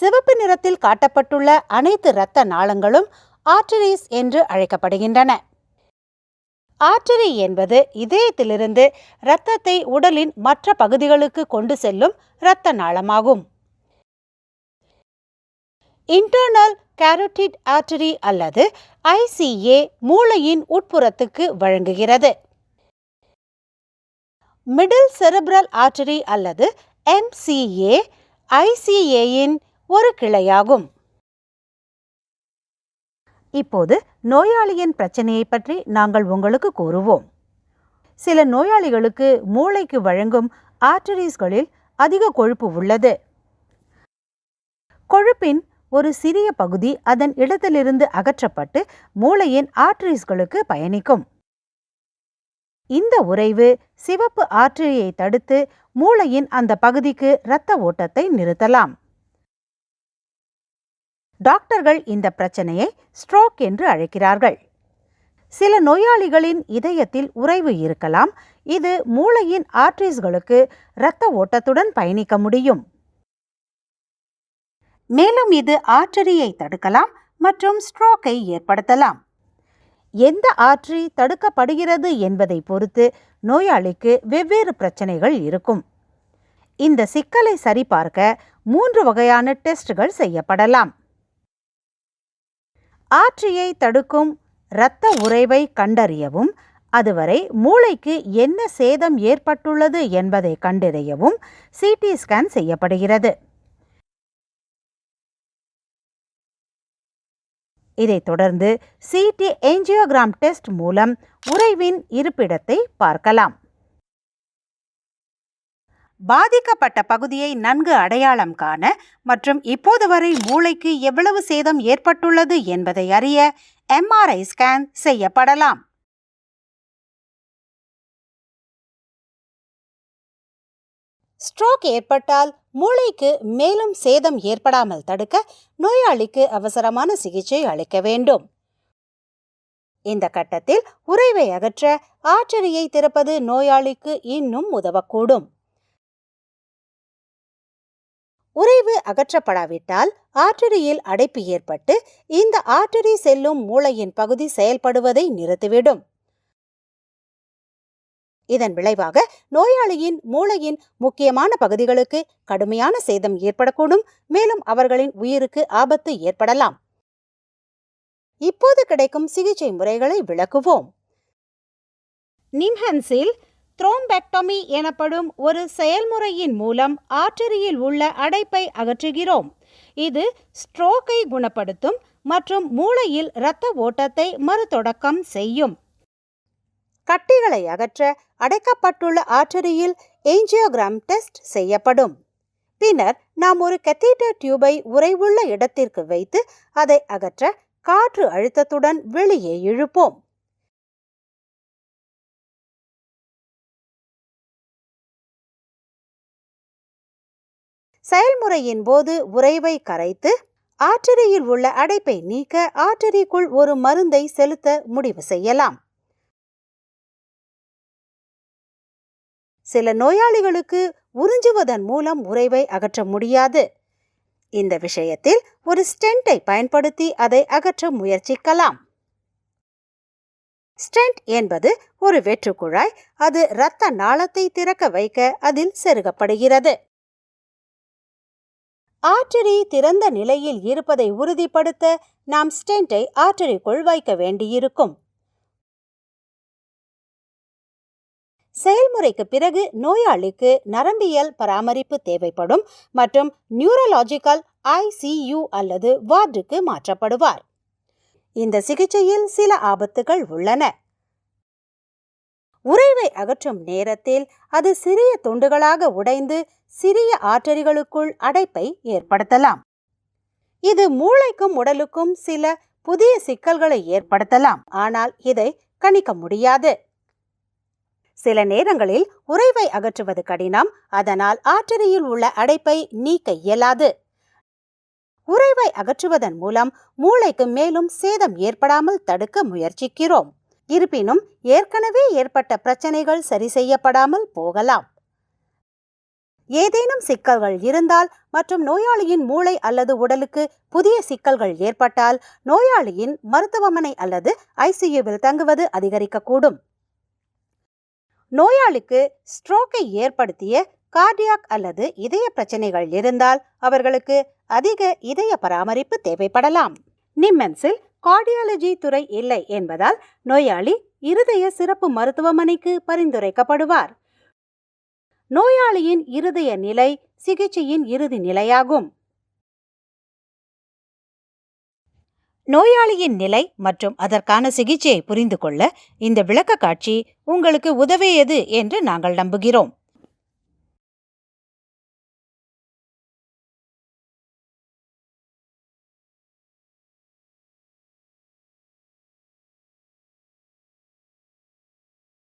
சிவப்பு நிறத்தில் காட்டப்பட்டுள்ள அனைத்து இரத்த நாளங்களும் ஆர்டரிஸ் என்று அழைக்கப்படுகின்றன. ஆர்டரி என்பது இதயத்திலிருந்து இரத்தத்தை உடலின் மற்ற பகுதிகளுக்கு கொண்டு செல்லும் இரத்த நாளமாகும். இன்டர்னல் கேரோட்டிட் ஆர்டரி அல்லது ICA மூளையின் உட்புறத்துக்கு வழங்குகிறது. மிடில் செரிப்ரல் ஆர்டரி அல்லது MCA ICAயின் ஒரு கிளையாகும். இப்போது நோயாளியின் பிரச்சனையை பற்றி நாங்கள் உங்களுக்கு கூறுவோம். சில நோயாளிகளுக்கு மூளைக்கு வழங்கும் ஆர்டரிஸ்களில் அதிக கொழுப்பு உள்ளது. கொழுப்பின் ஒரு சிறிய பகுதி அதன் இடத்திலிருந்து அகற்றப்பட்டு மூளையின் ஆர்டரிஸ்களுக்கு பயணிக்கும். இந்த உறைவு சிவப்பு ஆர்டரியை தடுத்து மூளையின் அந்த பகுதிக்கு இரத்த ஓட்டத்தை நிறுத்தலாம். டாக்டர்கள் இந்த பிரச்சனையை ஸ்ட்ரோக் என்று அழைக்கிறார்கள். சில நோயாளிகளின் இதயத்தில் உறைவு இருக்கலாம். இது மூளையின் ஆர்டரிஸ்களுக்கு இரத்த ஓட்டத்துடன் பயணிக்க முடியும். மேலும் இது ஆர்டரியை தடுக்கலாம் மற்றும் ஸ்ட்ரோக்கை ஏற்படுத்தலாம். எந்த ஆர்டரி தடுக்கப்படுகிறது என்பதை பொறுத்து நோயாளிக்கு வெவ்வேறு பிரச்சனைகள் இருக்கும். இந்த சிக்கலை சரிபார்க்க 3 வகையான டெஸ்ட்கள் செய்யப்படலாம். ஆர்டரியை தடுக்கும் இரத்த உறைவை கண்டறியவும், அதுவரை மூளைக்கு என்ன சேதம் ஏற்பட்டுள்ளது என்பதை கண்டறியவும் CT ஸ்கேன் செய்யப்படுகிறது. இதைத் தொடர்ந்து CT ஏஞ்சியோகிராம் டெஸ்ட் மூலம் உறைவின் இருப்பிடத்தை பார்க்கலாம். பாதிக்கப்பட்ட பகுதியை நன்கு அடையாளம் காண மற்றும் இப்போது வரை மூளைக்கு எவ்வளவு சேதம் ஏற்பட்டுள்ளது என்பதை அறிய MRI ஸ்கேன் செய்யப்படலாம். ஸ்ட்ரோக் ஏற்பட்டால் மூளைக்கு மேலும் சேதம் ஏற்படாமல் தடுக்க நோயாளிக்கு அவசரமான சிகிச்சை அளிக்க வேண்டும். இந்த கட்டத்தில் உறைவை அகற்ற ஆர்டரியை திறப்பது நோயாளிக்கு இன்னும் உதவக்கூடும். உறைவு அகற்றப்படாவிட்டால் ஆர்டரியில் அடைப்பு ஏற்பட்டு இந்த ஆர்டரி செல்லும் மூளையின் பகுதி செயல்படுவதை நிறுத்திவிடும். இதன் விளைவாக நோயாளியின் மூளையின் முக்கியமான பகுதிகளுக்கு கடுமையான சேதம் ஏற்படக்கூடும். மேலும் அவர்களின் உயிருக்கு ஆபத்து ஏற்படலாம். இப்போது கிடைக்கும் சிகிச்சை முறைகளை விளக்குவோம். நிம்ஹன்ஸில் த்ரோம்பெக்டமி எனப்படும் ஒரு செயல்முறையின் மூலம் ஆர்டரியில் உள்ள அடைப்பை அகற்றுகிறோம். இது ஸ்ட்ரோக்கை குணப்படுத்தும் மற்றும் மூளையில் இரத்த ஓட்டத்தை மறுதொடக்கம் செய்யும். கட்டிகளை அகற்ற அடைக்கப்பட்டுள்ள ஆர்டரியில் ஏஞ்சியோகிராம் டெஸ்ட் செய்யப்படும். பின்னர் நாம் ஒரு கத்தீட்டர் டியூபை உறைவுள்ள இடத்திற்கு வைத்து அதை அகற்ற காற்று அழுத்தத்துடன் வெளியே இழுப்போம். செயல்முறையின் போது உறைவை கரைத்து ஆர்டரியில் உள்ள அடைப்பை நீக்க ஆர்டரிக்குள் ஒரு மருந்தை செலுத்த முடிவு செய்யலாம். சில நோயாளிகளுக்கு உறிஞ்சுவதன் மூலம் உறைவை அகற்ற முடியாது. இந்த விஷயத்தில் ஒரு ஸ்டென்ட்டை பயன்படுத்தி அதை அகற்ற முயற்சிக்கலாம். ஸ்டென்ட் என்பது ஒரு வெற்றுக்குழாய். அது இரத்த நாளத்தை திறக்க வைக்க அதில் செருகப்படுகிறது. ஆர்டரி திறந்த நிலையில் இருப்பதை உறுதிப்படுத்த நாம் ஸ்டென்ட்டை ஆர்டரிக்குள் வைக்க வேண்டியிருக்கும். செயல்முறைக்கு பிறகு நோயாளிக்கு நரம்பியல் பராமரிப்பு தேவைப்படும் மற்றும் நியூரலாஜிக்கல் ICU அல்லது வார்டுக்கு மாற்றப்படுவார். இந்த சிகிச்சையில் சில ஆபத்துகள் உள்ளன. உறைவை அகற்றும் நேரத்தில் அது சிறிய துண்டுகளாக உடைந்து சிறிய ஆர்டரிகளுக்குள் அடைப்பை ஏற்படுத்தலாம். இது மூளைக்கும் உடலுக்கும் சில புதிய சிக்கல்களை ஏற்படுத்தலாம். ஆனால் இதை கணிக்க முடியாது. சில நேரங்களில் உறைவை அகற்றுவது கடினம். அதனால் ஆர்டரியில் உள்ள அடைப்பை நீக்க இயலாது. உறைவை அகற்றுவதன் மூலம் மூளைக்கு மேலும் சேதம் ஏற்படாமல் தடுக்க முயற்சிக்கிறோம். இருப்பினும் ஏற்கனவே ஏற்பட்ட பிரச்சனைகள் சரி செய்யப்படாமல் போகலாம். ஏதேனும் சிக்கல்கள் இருந்தால் மற்றும் நோயாளியின் மூளை அல்லது உடலுக்கு புதிய சிக்கல்கள் ஏற்பட்டால் நோயாளியின் மருத்துவமனை அல்லது ஐசியூவில் தங்குவது அதிகரிக்கக்கூடும். நோயாளிக்கு ஸ்ட்ரோக்கை ஏற்படுத்திய கார்டியாக் அல்லது இதய பிரச்சனைகள் இருந்தால் அவர்களுக்கு அதிக இதய பராமரிப்பு தேவைப்படலாம். நிம்மென்ஸில் கார்டியாலஜி துறை இல்லை என்பதால் நோயாளி இருதய சிறப்பு மருத்துவமனைக்கு பரிந்துரைக்கப்படுவார். நோயாளியின் இருதய நிலை சிகிச்சையின் இறுதி நிலையாகும். நோயாளியின் நிலை மற்றும் அதற்கான சிகிச்சையை புரிந்து கொள்ள இந்த விளக்கக்காட்சி உங்களுக்கு உதவியது என்று நாங்கள் நம்புகிறோம்.